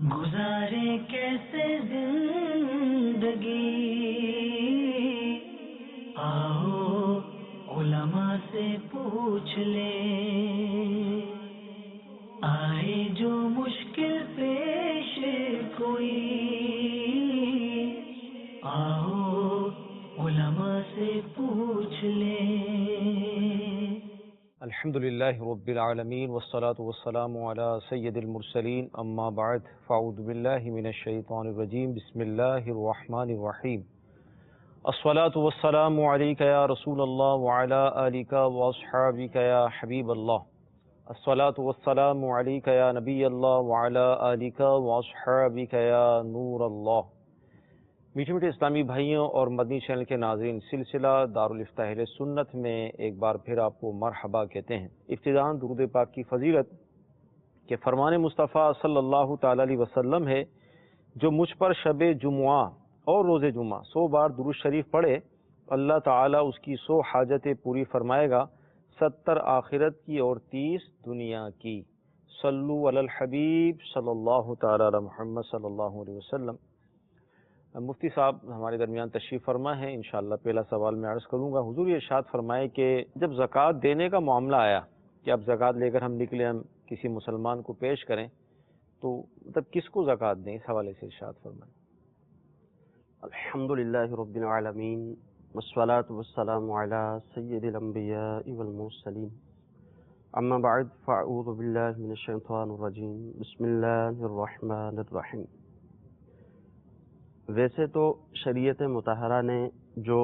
گزارے کیسے زندگی، آؤ علماء سے پوچھ لیں، آئے جو مشکل پیش کوئی، آؤ علماء سے پوچھ لیں۔ الحمدللہ رب العالمین والصلاة والسلام علی سید المرسلین، اما بعد فاعوذ باللہ من الشیطان الرجیم، بسم اللہ الرحمن الرحیم۔ الصلاة والسلام علیک یا رسول اللہ وعلی آلک واصحابک یا حبیب اللہ۔ الصلاة والسلام علیک یا نبی اللہ وعلی آلک واصحابک یا نور اللہ۔ میٹھے میٹھے اسلامی بھائیوں اور مدنی چینل کے ناظرین، سلسلہ دارالفتہ اہل سنت میں ایک بار پھر آپ کو مرحبا کہتے ہیں۔ ابتداءً درود پاک کی فضیلت کہ فرمان مصطفیٰ صلی اللہ تعالی علیہ وسلم ہے، جو مجھ پر شب جمعہ اور روز جمعہ 100 بار درود شریف پڑھے، اللہ تعالیٰ اس کی 100 حاجتیں پوری فرمائے گا، 70 آخرت کی اور 30 دنیا کی۔ صلو علی الحبیب صلی اللہ تعالی علی محمد صلی اللہ علیہ وسلم۔ مفتی صاحب ہمارے درمیان تشریف فرما ہے، انشاءاللہ پہلا سوال میں عرض کروں گا۔ حضور یہ ارشاد فرمائے کہ جب زکوٰۃ دینے کا معاملہ آیا کہ اب زکوٰۃ لے کر ہم نکلے، ہم کسی مسلمان کو پیش کریں، تو مطلب کس کو زکوٰۃ دیں، اس حوالے سے ارشاد فرمائیں۔ الحمدللہ رب العالمین والصلاة والسلام علی سید الانبیاء والمرسلین، اما بعد فاعوذ باللہ من الشیطان الرجیم، بسم اللہ الرحمن الرحیم۔ ویسے تو شریعت مطہرہ نے جو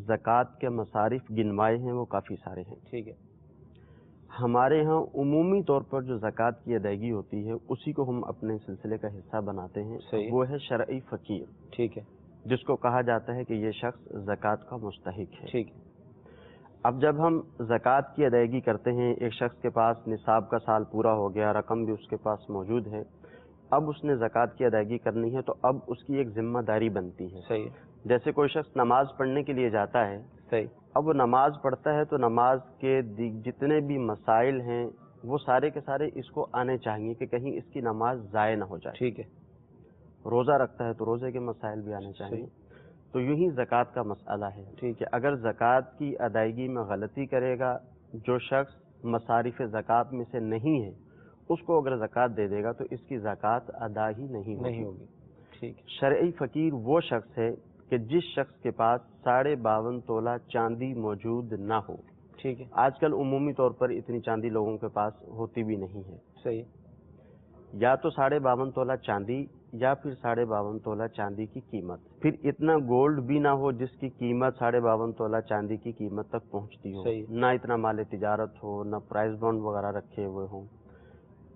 زکوٰۃ کے مصارف گنوائے ہیں وہ کافی سارے ہیں، ٹھیک ہے۔ ہمارے ہاں عمومی طور پر جو زکوٰۃ کی ادائیگی ہوتی ہے اسی کو ہم اپنے سلسلے کا حصہ بناتے ہیں، صحیح۔ وہ ہے شرعی فقیر، ٹھیک ہے، جس کو کہا جاتا ہے کہ یہ شخص زکوٰۃ کا مستحق ہے۔ ٹھیک ہے۔ اب جب ہم زکوٰۃ کی ادائیگی کرتے ہیں، ایک شخص کے پاس نصاب کا سال پورا ہو گیا، رقم بھی اس کے پاس موجود ہے، اب اس نے زکوٰۃ کی ادائیگی کرنی ہے، تو اب اس کی ایک ذمہ داری بنتی ہے۔ صحیح، جیسے کوئی شخص نماز پڑھنے کے لیے جاتا ہے، صحیح، اب وہ نماز پڑھتا ہے تو نماز کے جتنے بھی مسائل ہیں وہ سارے کے سارے اس کو آنے چاہیے کہ کہیں اس کی نماز ضائع نہ ہو جائے۔ ٹھیک ہے، روزہ رکھتا ہے تو روزے کے مسائل بھی آنے چاہیے۔ تو یوں ہی زکوٰۃ کا مسئلہ ہے، ٹھیک ہے۔ اگر زکوٰۃ کی ادائیگی میں غلطی کرے گا، جو شخص مصارف زکوٰۃ میں سے نہیں ہے اس کو اگر زکوٰۃ دے دے گا تو اس کی زکوٰۃ ادا ہی نہیں ہوگی۔ ٹھیک ہے۔ شرعی فقیر وہ شخص ہے کہ جس شخص کے پاس 52.5 تولہ چاندی موجود نہ ہو۔ ٹھیک ہے، آج کل عمومی طور پر اتنی چاندی لوگوں کے پاس ہوتی بھی نہیں ہے۔ صحیح، یا تو 52.5 تولہ چاندی یا پھر 52.5 تولہ چاندی کی قیمت، پھر اتنا گولڈ بھی نہ ہو جس کی قیمت 52.5 تولہ چاندی کی قیمت تک پہنچتی ہو، صحیح، نہ اتنا مال تجارت ہو، نہ پرائز بانڈ وغیرہ رکھے ہوئے ہوں،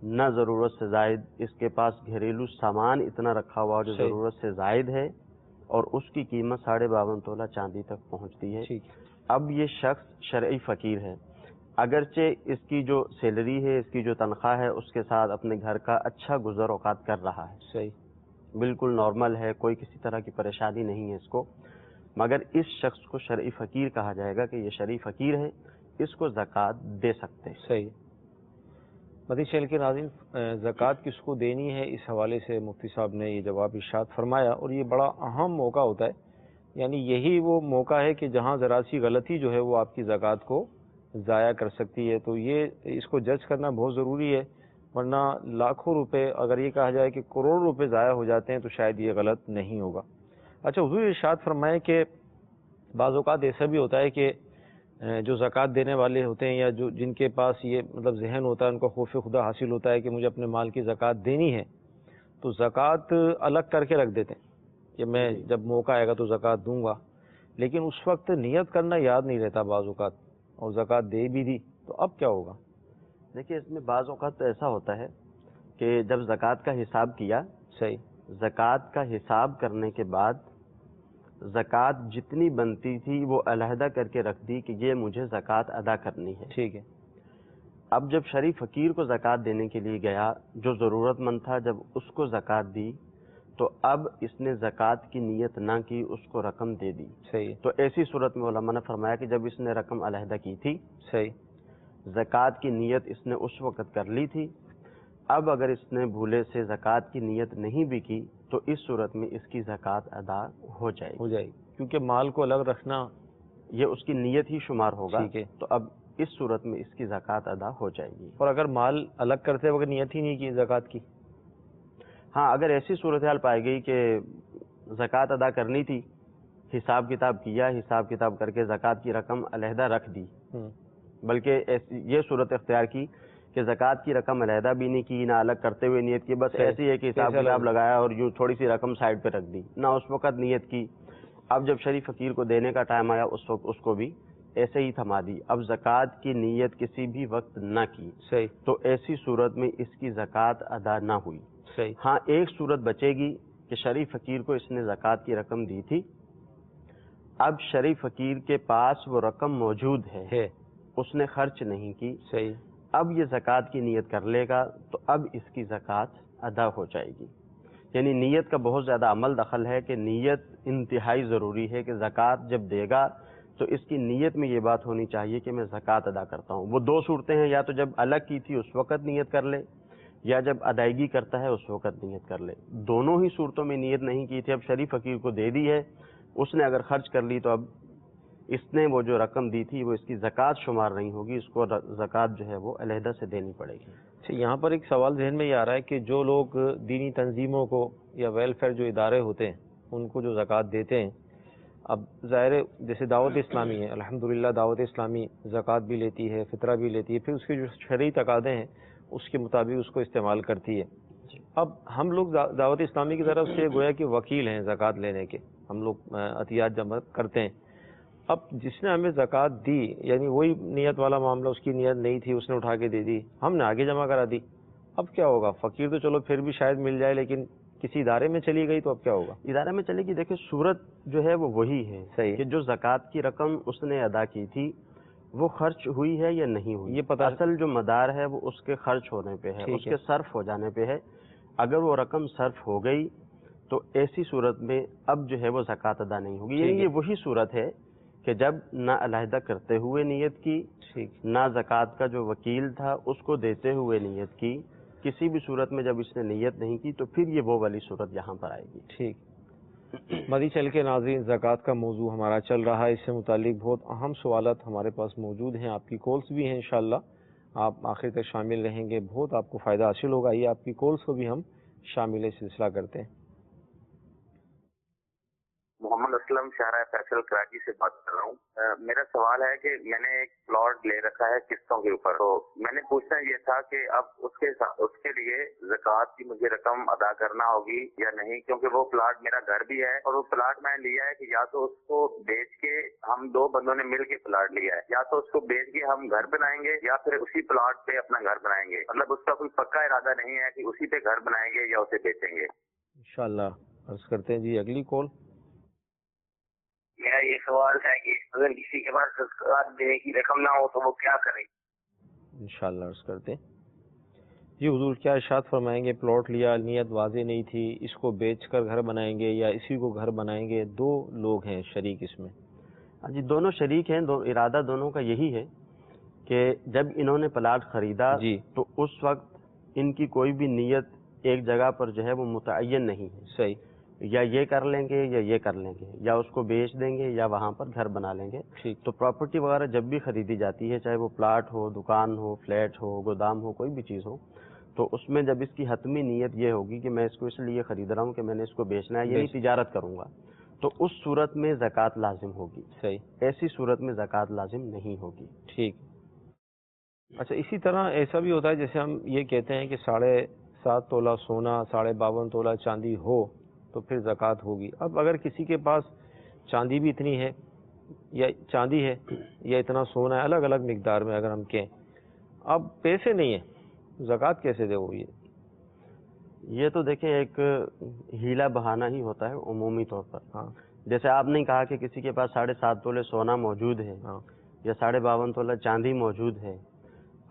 نہ ضرورت سے زائد اس کے پاس گھریلو سامان اتنا رکھا ہوا جو صحیح، ضرورت سے زائد ہے اور اس کی قیمت 52.5 تولہ چاندی تک پہنچتی ہے۔ ٹھیک، اب یہ شخص شرعی فقیر ہے، اگرچہ اس کی جو سیلری ہے، اس کی جو تنخواہ ہے، اس کے ساتھ اپنے گھر کا اچھا گزر اوقات کر رہا ہے، صحیح، بالکل نارمل ہے، کوئی کسی طرح کی پریشانی نہیں ہے اس کو، مگر اس شخص کو شرعی فقیر کہا جائے گا کہ یہ شرعی فقیر ہے، اس کو زکوٰۃ دے سکتے ہیں۔ صحیح۔ مدنی چینل کے ناظرین، زکوٰۃ کس کو دینی ہے، اس حوالے سے مفتی صاحب نے یہ جواب ارشاد فرمایا، اور یہ بڑا اہم موقع ہوتا ہے، یعنی یہی وہ موقع ہے کہ جہاں ذرا سی غلطی جو ہے وہ آپ کی زکوٰۃ کو ضائع کر سکتی ہے، تو یہ اس کو جج کرنا بہت ضروری ہے، ورنہ لاکھوں روپے، اگر یہ کہا جائے کہ کروڑ روپے ضائع ہو جاتے ہیں تو شاید یہ غلط نہیں ہوگا۔ اچھا، حضور ارشاد فرمائے کہ بعض اوقات ایسا بھی ہوتا ہے کہ جو زکوٰۃ دینے والے ہوتے ہیں یا جو جن کے پاس یہ مطلب ذہن ہوتا ہے، ان کو خوف خدا حاصل ہوتا ہے کہ مجھے اپنے مال کی زکوٰۃ دینی ہے، تو زکوٰۃ الگ کر کے رکھ دیتے ہیں کہ میں جب موقع آئے گا تو زکوٰۃ دوں گا، لیکن اس وقت نیت کرنا یاد نہیں رہتا بعض اوقات، اور زکوٰۃ دے بھی دی، تو اب کیا ہوگا؟ دیکھیے، اس میں بعض اوقات تو ایسا ہوتا ہے کہ جب زکوٰۃ کا حساب کیا، صحیح، زکوٰۃ کا حساب کرنے کے بعد زکوٰۃ جتنی بنتی تھی وہ علیحدہ کر کے رکھ دی کہ یہ مجھے زکوٰۃ ادا کرنی ہے۔ ٹھیک ہے، اب جب شرعی فقیر کو زکوٰۃ دینے کے لیے گیا، جو ضرورت مند تھا، جب اس کو زکوٰۃ دی تو اب اس نے زکوٰۃ کی نیت نہ کی، اس کو رقم دے دی۔ صحیح، تو ایسی صورت میں علماء نے فرمایا کہ جب اس نے رقم علیحدہ کی تھی، صحیح، زکوٰۃ کی نیت اس نے اس وقت کر لی تھی، اب اگر اس نے بھولے سے زکوٰۃ کی نیت نہیں بھی کی تو اس صورت میں اس کی زکوٰۃ ادا ہو جائے گی، کیونکہ مال کو الگ رکھنا یہ اس کی نیت ہی شمار ہوگا، ٹھیک ہے۔ تو اب اس صورت میں اس کی زکوٰۃ ادا ہو جائے گی۔ اور اگر مال الگ کرتے وقت نیت ہی نہیں کی زکوٰۃ کی؟ ہاں، اگر ایسی صورتحال پائی گئی کہ زکوٰۃ ادا کرنی تھی، حساب کتاب کیا، حساب کتاب کر کے زکوٰۃ کی رقم علیحدہ رکھ دی، بلکہ یہ صورت اختیار کی کہ زکوٰۃ کی رقم علیحدہ بھی نہیں کی، نہ الگ کرتے ہوئے نیت کی، بس ایسی ہے کہ حساب کتاب لگایا اور یوں تھوڑی سی رقم سائڈ پہ رکھ دی، نہ اس وقت نیت کی۔ اب جب شریف فقیر کو دینے کا ٹائم آیا اس وقت اس کو بھی ایسے ہی تھما دی، اب زکوٰۃ کی نیت کسی بھی وقت نہ کی، صحیح، تو ایسی صورت میں اس کی زکوٰۃ ادا نہ ہوئی۔ صحیح۔ ہاں، ایک صورت بچے گی کہ شریف فقیر کو اس نے زکوٰۃ کی رقم دی تھی، اب شریف فقیر کے پاس وہ رقم موجود ہے، اس نے خرچ نہیں کی، صحیح، اب یہ زکوٰۃ کی نیت کر لے گا تو اب اس کی زکوٰۃ ادا ہو جائے گی۔ یعنی نیت کا بہت زیادہ عمل دخل ہے کہ نیت انتہائی ضروری ہے کہ زکوٰۃ جب دے گا تو اس کی نیت میں یہ بات ہونی چاہیے کہ میں زکوٰۃ ادا کرتا ہوں۔ وہ دو صورتیں ہیں، یا تو جب الگ کی تھی اس وقت نیت کر لے، یا جب ادائیگی کرتا ہے اس وقت نیت کر لے۔ دونوں ہی صورتوں میں نیت نہیں کی تھی، اب شریف فقیر کو دے دی ہے، اس نے اگر خرچ کر لی تو اب اس نے وہ جو رقم دی تھی وہ اس کی زکوٰۃ شمار نہیں ہوگی، اس کو زکوٰۃ جو ہے وہ علیحدہ سے دینی پڑے گی۔ یہاں پر ایک سوال ذہن میں یہ آ رہا ہے کہ جو لوگ دینی تنظیموں کو یا ویلفیئر جو ادارے ہوتے ہیں ان کو جو زکوٰۃ دیتے ہیں، اب ظاہر جیسے دعوت اسلامی ہے، الحمدللہ دعوت اسلامی زکوٰۃ بھی لیتی ہے، فطرہ بھی لیتی ہے، پھر اس کے جو شرعی تقاضے ہیں اس کے مطابق اس کو استعمال کرتی ہے۔ اب ہم لوگ دعوت اسلامی کی طرف سے گویا کہ وکیل ہیں زکوٰۃ لینے کے، ہم لوگ عطیات جمع کرتے ہیں۔ اب جس نے ہمیں زکوٰۃ دی، یعنی وہی نیت والا معاملہ، اس کی نیت نہیں تھی، اس نے اٹھا کے دے دی، ہم نے آگے جمع کرا دی، اب کیا ہوگا؟ فقیر تو چلو پھر بھی شاید مل جائے، لیکن کسی ادارے میں چلی گئی تو اب کیا ہوگا؟ ادارے میں چلے گی، دیکھیں صورت جو ہے وہ وہی ہے، صحیح، کہ جو زکوٰۃ کی رقم اس نے ادا کی تھی وہ خرچ ہوئی ہے یا نہیں ہوئی، یہ پتہ اصل جو مدار ہے وہ اس کے خرچ ہونے پہ ہے، اس کے صرف ہو جانے پہ ہے۔ اگر وہ رقم صرف ہو گئی تو ایسی صورت میں اب جو ہے وہ زکوٰۃ ادا نہیں ہوگی۔ یعنی یہ وہی صورت ہے کہ جب نہ علیحدہ کرتے ہوئے نیت کی، نہ زکوٰۃ کا جو وکیل تھا اس کو دیتے ہوئے نیت کی، کسی بھی صورت میں جب اس نے نیت نہیں کی تو پھر یہ وہ والی صورت یہاں پر آئے گی۔ ٹھیک۔ مدی چل کے ناظرین، زکوٰۃ کا موضوع ہمارا چل رہا ہے، اس سے متعلق بہت اہم سوالات ہمارے پاس موجود ہیں، آپ کی کالز بھی ہیں، انشاءاللہ آپ آخر تک شامل رہیں گے، بہت آپ کو فائدہ حاصل ہوگا۔ یہ آپ کی کالز کو بھی ہم شامل سلسلہ کرتے ہیں۔ محمد اسلم شاہراہ فیصل کراچی سے بات کر رہا ہوں۔ میرا سوال ہے کہ میں نے ایک پلاٹ لے رکھا ہے قسطوں کے اوپر، تو میں نے پوچھنا یہ تھا کہ اب اس کے لیے زکوٰۃ کی مجھے رقم ادا کرنا ہوگی یا نہیں، کیونکہ وہ پلاٹ میرا گھر بھی ہے، اور وہ پلاٹ میں نے لیا ہے کہ یا تو اس کو بیچ کے، ہم دو بندوں نے مل کے پلاٹ لیا ہے، یا تو اس کو بیچ کے ہم گھر بنائیں گے یا پھر اسی پلاٹ پہ اپنا گھر بنائیں گے، مطلب اس کا کوئی پکا ارادہ نہیں ہے کہ اسی پہ گھر بنائیں گے یا اسے بیچیں گے۔ انشاءاللہ عرض کرتے ہیں جی اگلی کال۔ میرا یہ سوال ہے کہ اگر کسی کے پاس زکوٰۃ دینے کی رقم نہ ہو تو وہ کیا کرے؟ انشاءاللہ عرض کرتے ہیں جی حضور، کیا ارشاد فرمائیں گے؟ پلاٹ لیا، نیت واضح نہیں تھی، اس کو بیچ کر گھر بنائیں گے یا اسی کو گھر بنائیں گے؟ دو لوگ ہیں شریک اس میں۔ جی دونوں شریک ہیں، ارادہ دونوں کا یہی ہے کہ جب انہوں نے پلاٹ خریدا جی تو اس وقت ان کی کوئی بھی نیت ایک جگہ پر جو ہے وہ متعین نہیں ہے، صحیح، یا یہ کر لیں گے یا یہ کر لیں گے، یا اس کو بیچ دیں گے یا وہاں پر گھر بنا لیں گے۔ ٹھیک، تو پراپرٹی وغیرہ جب بھی خریدی جاتی ہے، چاہے وہ پلاٹ ہو، دکان ہو، فلیٹ ہو، گودام ہو، کوئی بھی چیز ہو، تو اس میں جب اس کی حتمی نیت یہ ہوگی کہ میں اس کو اس لیے خرید رہا ہوں کہ میں نے اس کو بیچنا ہے، یعنی تجارت کروں گا، تو اس صورت میں زکوٰۃ لازم ہوگی۔ صحیح، ایسی صورت میں زکوٰۃ لازم نہیں ہوگی۔ ٹھیک۔ اچھا، اسی طرح ایسا بھی ہوتا ہے جیسے ہم یہ کہتے ہیں کہ 7.5 تولہ سونا، 52.5 تولہ چاندی ہو تو پھر زکوٰۃ ہوگی۔ اب اگر کسی کے پاس چاندی بھی اتنی ہے یا چاندی ہے یا اتنا سونا ہے، الگ الگ مقدار میں اگر ہم کہیں، اب پیسے نہیں ہیں، زکوٰۃ کیسے دے وہ؟ یہ تو دیکھیں ایک ہیلا بہانہ ہی ہوتا ہے عمومی طور پر۔ ہاں، جیسے آپ نے کہا کہ کسی کے پاس 7.5 تولے سونا موجود ہے ہاں، یا 52.5 تولہ چاندی موجود ہے،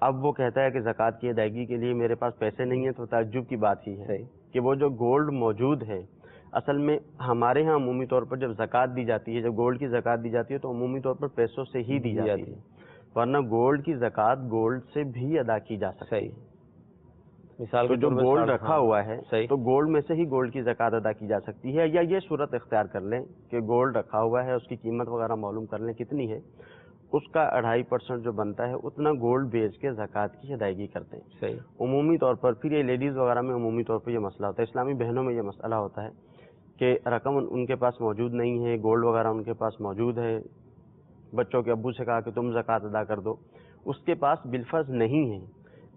اب وہ کہتا ہے کہ زکوٰۃ کی ادائیگی کے لیے میرے پاس پیسے نہیں ہیں، تو تعجب کی بات ہی ہے کہ وہ جو گولڈ موجود ہے، اصل میں ہمارے ہاں عمومی طور پر جب زکوٰۃ دی جاتی ہے، جب گولڈ کی زکوٰۃ دی جاتی ہے تو عمومی طور پر پیسوں سے ہی دی جاتی ہے، ورنہ گولڈ کی زکوٰۃ گولڈ سے بھی ادا کی جا سکتی ہے۔ مثال تو کے جو طور پہ گولڈ رکھا ہوا ہے صحیح، تو گولڈ میں سے ہی گولڈ کی زکوٰۃ ادا کی جا سکتی ہے، یا یہ صورت اختیار کر لیں کہ گولڈ رکھا ہوا ہے، اس کی قیمت وغیرہ معلوم کر لیں کتنی ہے، اس کا 2.5% جو بنتا ہے اتنا گولڈ بیچ کے زکوٰۃ کی ادائیگی کرتے ہیں۔ صحیح، عمومی طور پر پھر یہ لیڈیز وغیرہ میں عمومی طور پر یہ مسئلہ ہوتا ہے، اسلامی بہنوں میں یہ مسئلہ ہوتا ہے کہ رقم ان کے پاس موجود نہیں ہے، گولڈ وغیرہ ان کے پاس موجود ہے، بچوں کے ابو سے کہا کہ تم زکوٰۃ ادا کر دو، اس کے پاس بالفرض نہیں ہے،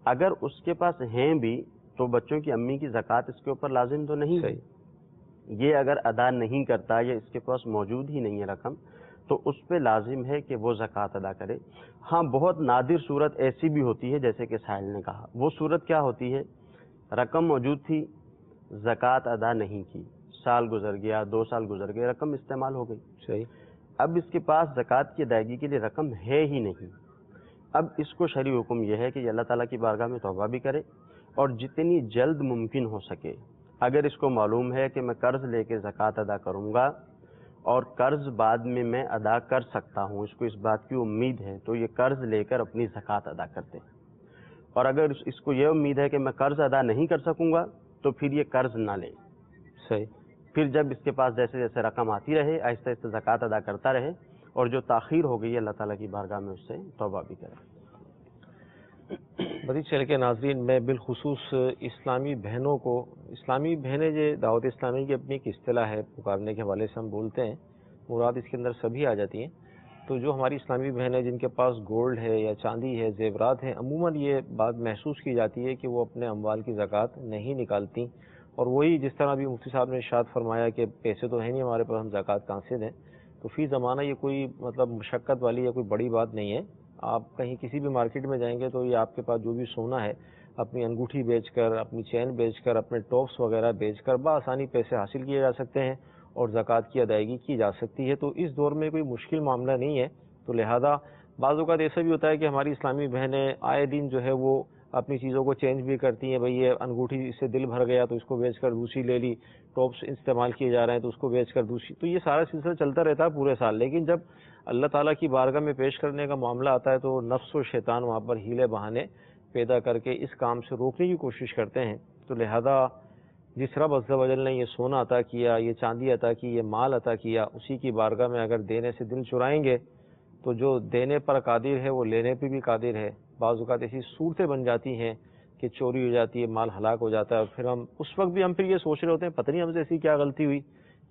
اگر اس کے پاس ہیں بھی تو بچوں کی امی کی زکوٰۃ اس کے اوپر لازم تو نہیں ہے، صحیح، یہ اگر ادا نہیں کرتا یا اس کے پاس موجود ہی نہیں ہے رقم تو اس پہ لازم ہے کہ وہ زکوٰۃ ادا کرے۔ ہاں بہت نادر صورت ایسی بھی ہوتی ہے جیسے کہ سائل نے کہا، وہ صورت کیا ہوتی ہے، رقم موجود تھی، زکوٰۃ ادا نہیں کی، سال گزر گیا، 2 سال گزر گئے، رقم استعمال ہو گئی، صحیح، اب اس کے پاس زکوٰۃ کی ادائیگی کے لیے رقم ہے ہی نہیں، اب اس کو شرعی حکم یہ ہے کہ یہ اللہ تعالیٰ کی بارگاہ میں توبہ بھی کرے اور جتنی جلد ممکن ہو سکے، اگر اس کو معلوم ہے کہ میں قرض لے کے زکوٰۃ ادا کروں گا اور قرض بعد میں ادا کر سکتا ہوں، اس کو اس بات کی امید ہے، تو یہ قرض لے کر اپنی زکوٰۃ ادا کر دے، اور اگر اس کو یہ امید ہے کہ میں قرض ادا نہیں کر سکوں گا تو پھر یہ قرض نہ لے، صحیح، پھر جب اس کے پاس جیسے جیسے رقم آتی رہے آہستہ آہستہ زکوٰۃ ادا کرتا رہے، اور جو تاخیر ہو گئی ہے اللہ تعالیٰ کی بارگاہ میں اس سے توبہ بھی کرے۔ مزید چل کے ناظرین، میں بالخصوص اسلامی بہنوں کو، اسلامی بہنیں جو دعوت اسلامی کی اپنی ایک اصطلاح ہے، پکارنے کے حوالے سے ہم بولتے ہیں، مراد اس کے اندر سبھی آ جاتی ہیں، تو جو ہماری اسلامی بہنیں جن کے پاس گولڈ ہے یا چاندی ہے، زیورات ہیں، عموماً یہ بات محسوس کی جاتی ہے کہ وہ اپنے اموال کی زکوٰۃ نہیں نکالتی، اور وہی جس طرح بھی مفتی صاحب نے ارشاد فرمایا کہ پیسے تو ہیں نہیں ہمارے پاس، ہم زکوٰۃ کہاں سے دیں، تو فی زمانہ یہ کوئی مطلب مشقت والی یا کوئی بڑی بات نہیں ہے، آپ کہیں کسی بھی مارکیٹ میں جائیں گے تو یہ آپ کے پاس جو بھی سونا ہے، اپنی انگوٹھی بیچ کر، اپنی چین بیچ کر، اپنے ٹاپس وغیرہ بیچ کر بآسانی پیسے حاصل کیے جا سکتے ہیں اور زکوٰۃ کی ادائیگی کی جا سکتی ہے، تو اس دور میں کوئی مشکل معاملہ نہیں ہے، تو لہذا بعض اوقات ایسا بھی ہوتا ہے کہ ہماری اسلامی بہنیں آئے دن جو ہے وہ اپنی چیزوں کو چینج بھی کرتی ہیں، بھئی یہ انگوٹھی سے دل بھر گیا تو اس کو بیچ کر دوسری لے لی، ٹاپس استعمال کیے جا رہے ہیں تو اس کو بیچ کر دوسری، تو یہ سارا سلسلہ چلتا رہتا ہے پورے سال، لیکن جب اللہ تعالیٰ کی بارگاہ میں پیش کرنے کا معاملہ آتا ہے تو نفس و شیطان وہاں پر ہیلے بہانے پیدا کر کے اس کام سے روکنے کی کوشش کرتے ہیں، تو لہذا جس رب عز و جل نے یہ سونا عطا کیا، یہ چاندی عطا کی، یہ مال عطا کیا، اسی کی بارگاہ میں اگر دینے سے دل چرائیں گے تو جو دینے پر قادر ہے وہ لینے پہ بھی قادر ہے۔ بعض اوقات ایسی صورتیں بن جاتی ہیں کہ چوری ہو جاتی ہے، مال ہلاک ہو جاتا ہے، اور پھر ہم اس وقت بھی ہم پھر یہ سوچ رہے ہوتے ہیں پتہ نہیں ہم سے ایسی کیا غلطی ہوئی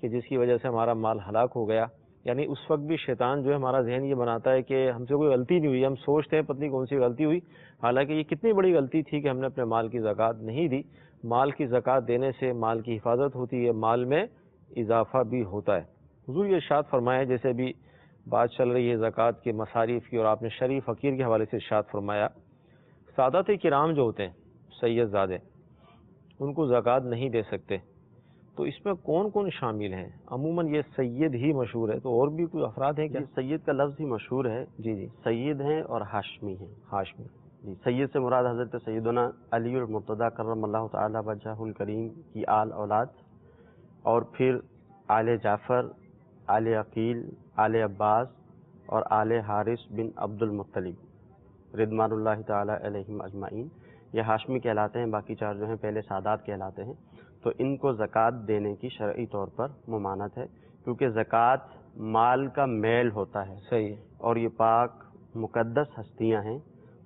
کہ جس کی وجہ سے ہمارا مال ہلاک ہو گیا، یعنی اس وقت بھی شیطان جو ہے ہمارا ذہن یہ بناتا ہے کہ ہم سے کوئی غلطی نہیں ہوئی، ہم سوچتے ہیں پتہ نہیں کون سی غلطی ہوئی، حالانکہ یہ کتنی بڑی غلطی تھی کہ ہم نے اپنے مال کی زکوٰۃ نہیں دی۔ مال کی زکوٰۃ دینے سے مال کی حفاظت ہوتی ہے، مال میں اضافہ بھی ہوتا ہے۔ حضور یہ ارشاد فرمایا، جیسے بھی بات چل رہی ہے زکوٰۃ کے مصارف کی، اور آپ نے شریف فقیر کے حوالے سے ارشاد فرمایا، سادات کرام جو ہوتے ہیں سید زادے، ان کو زکوٰۃ نہیں دے سکتے، تو اس میں کون کون شامل ہیں؟ عموماً یہ سید ہی مشہور ہے، تو اور بھی کوئی افراد ہیں کیا؟ جی سید کا لفظ ہی مشہور ہے، جی جی، سید ہیں اور ہاشمی ہیں۔ ہاشمی، جی سید سے مراد حضرت سیدنا علی المرتضیٰ کرم اللہ تعالی وجہہ الکریم کی آل اولاد، اور پھر آل جعفر، آل عقیل، آل عباس اور آل حارث بن عبد المطلب رضوان اللہ تعالی علیہم اجمعین، یہ ہاشمی کہلاتے ہیں، باقی 4 جو ہیں پہلے سادات کہلاتے ہیں۔ تو ان کو زکوٰۃ دینے کی شرعی طور پر ممانعت ہے، کیونکہ زکوٰۃ مال کا میل ہوتا ہے، صحیح، اور یہ پاک مقدس ہستیاں ہیں،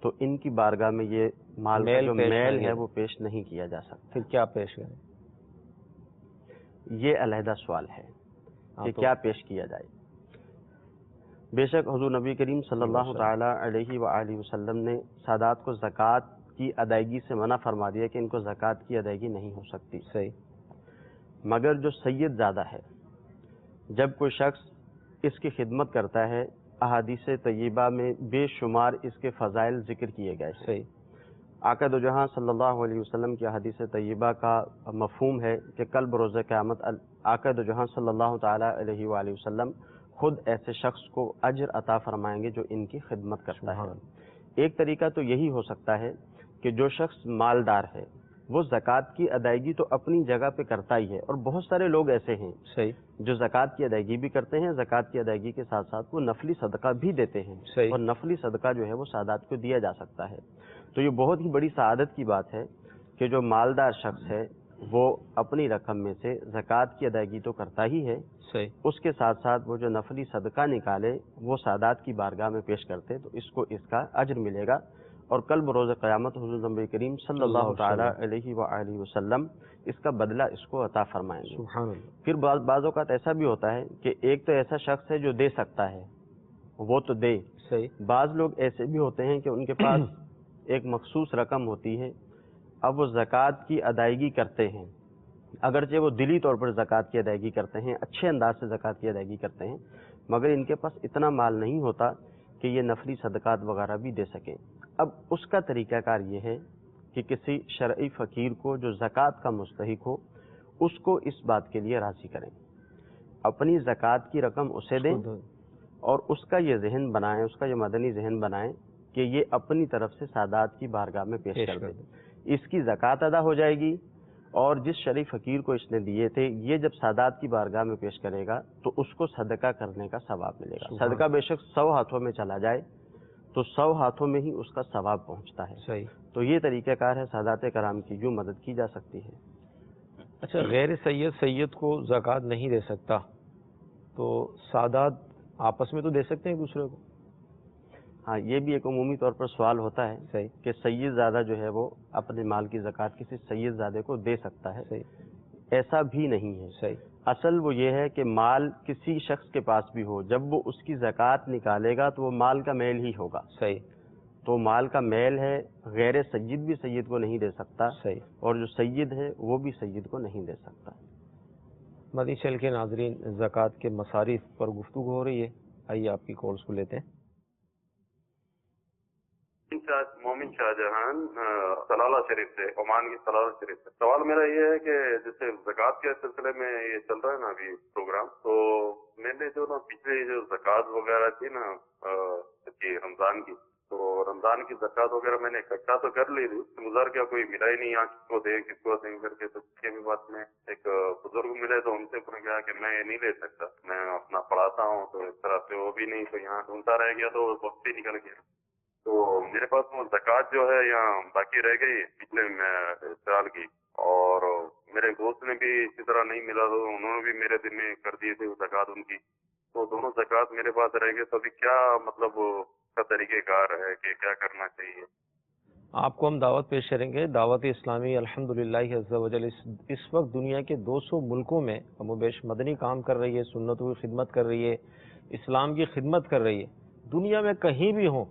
تو ان کی بارگاہ میں یہ مال کا جو میل ہے وہ پیش نہیں کیا جا سکتا۔ پھر کیا پیش کریں؟ یہ علیحدہ سوال ہے کہ کیا پیش کیا جائے۔ بے شک حضور نبی کریم صلی اللہ تعالی علیہ وآلہ وسلم نے سادات کو زکوٰۃ کی ادائیگی سے منع فرما دیا کہ ان کو زکوٰۃ کی ادائیگی نہیں ہو سکتی، صحیح، مگر جو سید زادہ ہے، جب کوئی شخص اس کی خدمت کرتا ہے، احادیث طیبہ میں بے شمار اس کے فضائل ذکر کیے گئے ہیں۔ صحیح، آقا دو جہاں صلی اللہ علیہ وسلم کی حدیث طیبہ کا مفہوم ہے کہ کل بروز قیامت آقا دو جہاں صلی اللہ تعالیٰ علیہ وآلہ وسلم خود ایسے شخص کو اجر عطا فرمائیں گے جو ان کی خدمت کرتا ہے۔ ایک طریقہ تو یہی ہو سکتا ہے کہ جو شخص مالدار ہے وہ زکوٰۃ کی ادائیگی تو اپنی جگہ پہ کرتا ہی ہے، اور بہت سارے لوگ ایسے ہیں صحیح، جو زکوٰۃ کی ادائیگی بھی کرتے ہیں، زکوٰۃ کی ادائیگی کے ساتھ ساتھ وہ نفلی صدقہ بھی دیتے ہیں، صحیح، اور نفلی صدقہ جو ہے وہ سادات کو دیا جا سکتا ہے۔ تو یہ بہت ہی بڑی سعادت کی بات ہے کہ جو مالدار شخص ہے وہ اپنی رقم میں سے زکوٰۃ کی ادائیگی تو کرتا ہی ہے، صحیح، اس کے ساتھ ساتھ وہ جو نفلی صدقہ نکالے وہ سادات کی بارگاہ میں پیش کرتے تو اس کو اس کا اجر ملے گا، اور کل بروز قیامت حضور نبی کریم صلی اللہ تعالیٰ علیہ وآلہ وسلم اس کا بدلہ اس کو عطا فرمائیں گے۔ سبحان اللہ، پھر بعض اوقات ایسا بھی ہوتا ہے کہ ایک تو ایسا شخص ہے جو دے سکتا ہے، وہ تو دے، صحیح، بعض لوگ ایسے بھی ہوتے ہیں کہ ان کے پاس ایک مخصوص رقم ہوتی ہے، اب وہ زکوٰۃ کی ادائیگی کرتے ہیں، اگرچہ وہ دلی طور پر زکوٰۃ کی ادائیگی کرتے ہیں، اچھے انداز سے زکوٰۃ کی ادائیگی کرتے ہیں، مگر ان کے پاس اتنا مال نہیں ہوتا کہ یہ نفلی صدقات وغیرہ بھی دے سکیں۔ اب اس کا طریقہ کار یہ ہے کہ کسی شرعی فقیر کو جو زکوٰۃ کا مستحق ہو اس کو اس بات کے لیے راضی کریں، اپنی زکوٰۃ کی رقم اسے دیں اور اس کا یہ ذہن بنائیں، اس کا یہ مدنی ذہن بنائیں کہ یہ اپنی طرف سے سادات کی بارگاہ میں پیش کر دیں، اس کی زکوٰۃ ادا ہو جائے گی، اور جس شرعی فقیر کو اس نے دیے تھے یہ جب سادات کی بارگاہ میں پیش کرے گا تو اس کو صدقہ کرنے کا ثواب ملے گا۔ صدقہ بے شک 100 ہاتھوں میں چلا جائے تو 100 ہاتھوں میں ہی اس کا ثواب پہنچتا ہے۔ صحیح۔ تو یہ طریقہ کار ہے سادات کرام کی، یوں مدد کی جا سکتی ہے۔ اچھا، غیر سید کو زکوٰۃ نہیں دے سکتا تو سادات آپس میں تو دے سکتے ہیں ایک دوسرے کو؟ ہاں، یہ بھی ایک عمومی طور پر سوال ہوتا ہے صحیح، کہ سید زادہ جو ہے وہ اپنے مال کی زکوٰۃ کسی سید زادے کو دے سکتا ہے، صحیح، ایسا بھی نہیں ہے۔ صحیح، اصل وہ یہ ہے کہ مال کسی شخص کے پاس بھی ہو، جب وہ اس کی زکوٰۃ نکالے گا تو وہ مال کا میل ہی ہوگا، صحیح، تو مال کا میل ہے، غیر سید بھی سید کو نہیں دے سکتا، صحیح۔ اور جو سید ہے وہ بھی سید کو نہیں دے سکتا۔ مدنی چینل کے ناظرین، زکوٰۃ کے مصارف پر گفتگو ہو رہی ہے، آئیے آپ کی کالز کو لیتے ہیں۔ مومن شاہ جہان سلالہ شریف سے، عمان کی سلالہ شریف سے، سوال میرا یہ ہے کہ جیسے زکوٰۃ کے سلسلے میں یہ چل رہا ہے نا ابھی پروگرام، تو میں نے جو نا پچھلے جو زکوٰۃ وغیرہ تھی نا رمضان کی، تو رمضان کی زکوٰۃ وغیرہ میں نے اکٹھا تو کر لی تھی، گزار کیا کوئی ملا ہی نہیں یہاں، کس کو دے کس کو دیں کر کے، تو اس کے بھی بعد میں ایک بزرگ ملے تو ان سے انہوں نے کہا کہ میں یہ نہیں لے سکتا، میں اپنا پڑھاتا ہوں، تو اس طرح سے وہ بھی نہیں، تو یہاں ڈھونڈتا رہ گیا تو وقت ہی نکل گیا، تو میرے پاس وہ زکوٰۃ جو ہے یہاں باقی رہ گئی پچھلے سال کی، اور میرے دوست نے بھی اسی طرح نہیں ملا تو انہوں نے بھی میرے دن میں کر دیے تھے وہ زکوٰۃ ان کی، تو دونوں زکوٰۃ میرے پاس رہ گئے، تو ابھی کیا مطلب کا طریقہ کار ہے کہ کیا کرنا چاہیے؟ آپ کو ہم دعوت پیش کریں گے۔ دعوت اسلامی الحمدللہ عز و جل اس وقت دنیا کے 200 ملکوں میں کم و بیش مدنی کام کر رہی ہے، سنتوں کی خدمت کر رہی ہے، اسلام کی خدمت کر رہی ہے، دنیا میں کہیں بھی ہوں۔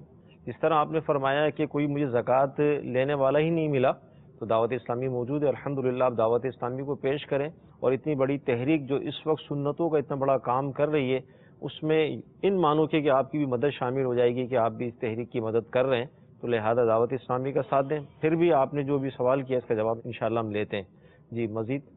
جس طرح آپ نے فرمایا ہے کہ کوئی مجھے زکوٰۃ لینے والا ہی نہیں ملا، تو دعوت اسلامی موجود ہے، الحمدللہ آپ دعوت اسلامی کو پیش کریں، اور اتنی بڑی تحریک جو اس وقت سنتوں کا اتنا بڑا کام کر رہی ہے، اس میں ان معنوں کے کہ آپ کی بھی مدد شامل ہو جائے گی کہ آپ بھی اس تحریک کی مدد کر رہے ہیں، تو لہذا دعوت اسلامی کا ساتھ دیں۔ پھر بھی آپ نے جو بھی سوال کیا اس کا جواب انشاءاللہ ہم لیتے ہیں۔ جی مزید؟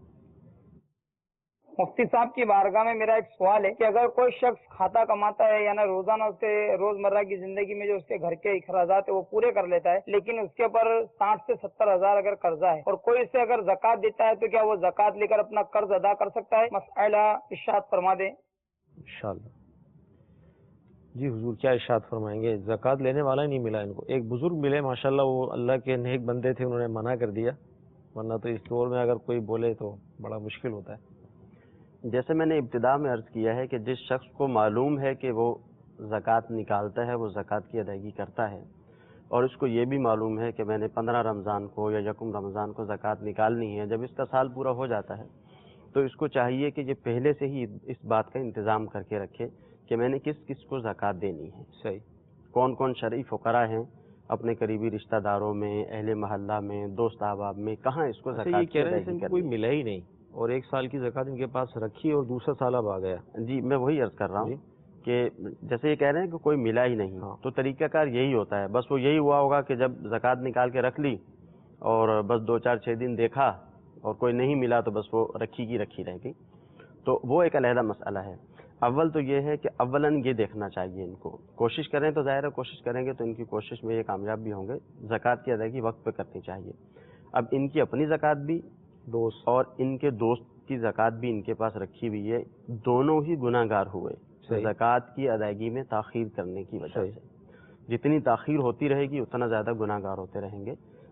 مفتی صاحب کی بارگاہ میں میرا ایک سوال ہے کہ اگر کوئی شخص کھاتا کماتا ہے، یعنی روزانہ اس کے روزمرہ کی زندگی میں جو اس کے گھر کے اخراجات ہے وہ پورے کر لیتا ہے، لیکن اس کے اوپر 60 سے 70 ہزار اگر قرضہ ہے، اور کوئی اسے اگر زکوٰۃ دیتا ہے تو کیا وہ زکوٰۃ لے کر اپنا قرض ادا کر سکتا ہے؟ مسئلہ ارشاد فرما دیں انشاءاللہ۔ جی حضور کیا ارشاد فرمائیں گے؟ زکوٰۃ لینے والا ہی نہیں ملا ان کو، ایک بزرگ ملے ماشاءاللہ، وہ اللہ کے نیک بندے تھے، انہوں نے منع کر دیا، ورنہ تو اس دور میں اگر کوئی بولے تو بڑا مشکل ہوتا ہے۔ جیسے میں نے ابتدا میں عرض کیا ہے کہ جس شخص کو معلوم ہے کہ وہ زکوٰۃ نکالتا ہے، وہ زکوٰۃ کی ادائیگی کرتا ہے، اور اس کو یہ بھی معلوم ہے کہ میں نے 15 رمضان کو یا یکم رمضان کو زکوٰۃ نکالنی ہے، جب اس کا سال پورا ہو جاتا ہے تو اس کو چاہیے کہ یہ پہلے سے ہی اس بات کا انتظام کر کے رکھے کہ میں نے کس کس کو زکوٰۃ دینی ہے، صحیح، کون کون شرعی فقراء ہیں اپنے قریبی رشتہ داروں میں، اہل محلہ میں، دوست احباب میں، کہاں اس کو یہ زکوٰۃ کی کہہ رہے ہیں ادائیگی کہ کوئی کرنی ہے۔ ملا ہی نہیں، اور ایک سال کی زکوٰۃ ان کے پاس رکھی اور دوسرا سال اب آ گیا۔ جی میں وہی عرض کر رہا ہوں کہ جیسے یہ کہہ رہے ہیں کہ کوئی ملا ہی نہیں، ہاں، تو طریقہ کار یہی ہوتا ہے، بس وہ یہی ہوا ہوگا کہ جب زکوٰۃ نکال کے رکھ لی اور بس 2-4-6 دن دیکھا اور کوئی نہیں ملا تو بس وہ رکھی کی رکھی رہ گئی، تو وہ ایک علیحدہ مسئلہ ہے۔ اول تو یہ ہے کہ اولاً یہ دیکھنا چاہیے ان کو، کوشش کریں تو ظاہر ہے کوشش کریں گے تو ان کی کوشش میں یہ کامیاب بھی ہوں گے، زکوٰۃ کی ادائیگی وقت پہ کرنی چاہیے۔ اب ان کی اپنی زکوٰۃ بھی دوست اور ان کے دوست کی زکوٰۃ بھی ان کے پاس رکھی ہوئی ہے، دونوں ہی گناہ گار ہوئے زکوٰۃ کی ادائیگی میں تاخیر کرنے کی وجہ سے۔ جتنی تاخیر ہوتی رہے گی اتنا زیادہ گناہ گار ہوتے رہیں گے۔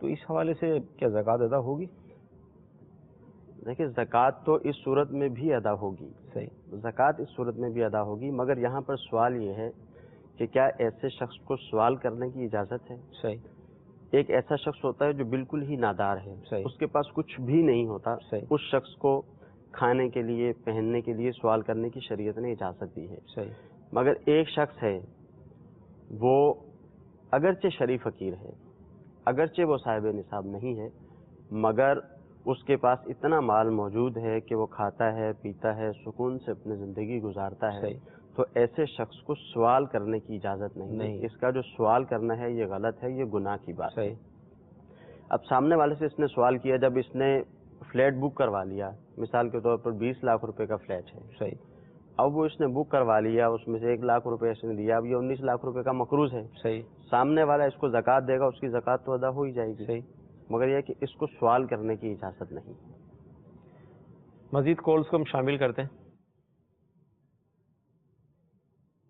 تو اس حوالے سے کیا زکوٰۃ ادا ہوگی؟ دیکھیں زکوٰۃ تو اس صورت میں بھی ادا ہوگی، صحیح، زکوٰۃ اس صورت میں بھی ادا ہوگی، مگر یہاں پر سوال یہ ہے کہ کیا ایسے شخص کو سوال کرنے کی اجازت ہے؟ صحیح، ایک ایسا شخص ہوتا ہے جو بالکل ہی نادار ہے، صحیح، اس کے پاس کچھ بھی نہیں ہوتا، صحیح، اس شخص کو کھانے کے لیے پہننے کے لیے سوال کرنے کی شریعت نے اجازت دی ہے۔ صحیح، مگر ایک شخص ہے وہ اگرچہ شریف فقیر ہے، اگرچہ وہ صاحب نصاب نہیں ہے، مگر اس کے پاس اتنا مال موجود ہے کہ وہ کھاتا ہے، پیتا ہے، سکون سے اپنی زندگی گزارتا ہے، صحیح، تو ایسے شخص کو سوال کرنے کی اجازت نہیں ہے۔ اس کا جو سوال کرنا ہے یہ غلط ہے، یہ گناہ کی بات ہے۔ اب سامنے والے سے اس نے سوال کیا، جب اس نے فلیٹ بک کروا لیا، مثال کے طور پر 20 لاکھ روپے کا فلیٹ ہے، صحیح، اب وہ اس نے بک کروا لیا، اس میں سے 1 لاکھ روپے اس نے دیا، اب یہ 19 لاکھ روپے کا مقروض ہے، صحیح، سامنے والا اس کو زکوٰۃ دے گا، اس کی زکوٰۃ تو ادا ہو ہی جائے گی، صحیح، مگر یہ کہ اس کو سوال کرنے کی اجازت نہیں۔ مزید کالز کو ہم شامل کرتے ہیں۔